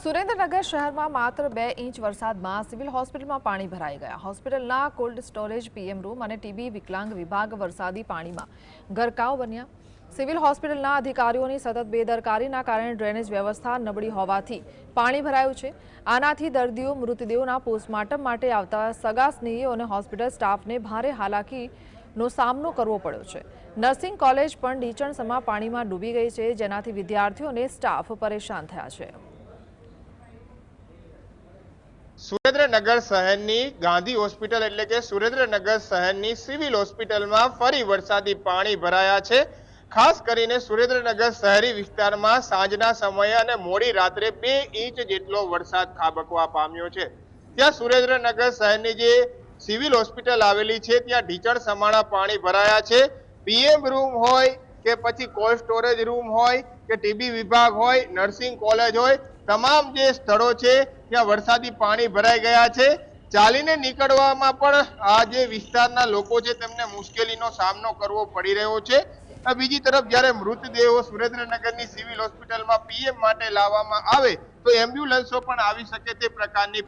સુરેન્દ્રનગર શહેરમાં માત્ર 2 ઇંચ વરસાદમાં સિવિલ હોસ્પિટલમાં પાણી ભરાઈ ગયા। હોસ્પિટલના કોલ્ડ સ્ટોરેજ પીએમ રૂમ અને ટીબી વિકલાંગ વિભાગ વરસાદી પાણીમાં ગરકાવ બન્યા। સિવિલ હોસ્પિટલના અધિકારીઓની સતત બેદરકારીના કારણે ડ્રેનેજ વ્યવસ્થા નબળી હોવાથી પાણી ભરાયું છે। આનાથી દર્દીઓ મૃતદેહોના પોસ્ટમોર્ટમ માટે આવતા સગા સ્નેહીઓ અને હોસ્પિટલ સ્ટાફને ભારે હાલાકીનો સામનો કરવો પડ્યો છે। નર્સિંગ કોલેજ પણ ઢીચણસમા પાણીમાં ડૂબી ગઈ છે, જેનાથી વિદ્યાર્થીઓ અને સ્ટાફ પરેશાન થયા છે। સુરેન્દ્રનગર શહેરની ગાંધી હોસ્પિટલ એટલે કે સુરેન્દ્રનગર શહેરની સિવિલ હોસ્પિટલમાં ફરી વરસાદી પાણી ભરાયા છે। ખાસ કરીને સુરેન્દ્રનગર શહેરી વિસ્તારમાં સાંજના સમયે અને મોડી રાત્રે 2 ઇંચ જેટલો વરસાદ ખાબકવા પામ્યો છે। ત્યાં સુરેન્દ્રનગર શહેરની જે સિવિલ હોસ્પિટલ આવેલી છે ત્યાં ઢીચણ સમાણા પાણી ભરાયા છે। પીએમ રૂમ હોય કે પછી કોલ્ડ સ્ટોરેજ રૂમ હોય કે ટીબી વિભાગ હોય, નર્સિંગ કોલેજ હોય, તમામ જે સ્થળો છે ત્યાં વરસાદી પાણી ભરાઈ ગયા છે। ચાલીને નીકળવામાં પણ આ જે વિસ્તારના લોકો છે તેમને મુશ્કેલીનો સામનો કરવો પડી રહ્યો છે। બીજી તરફ જ્યારે મૃતદેહો સુરેન્દ્રનગરની સિવિલ હોસ્પિટલમાં પીએમ માટે લાવવામાં આવે તો એમ્બ્યુલન્સો પણ આવી શકે તે પ્રકારની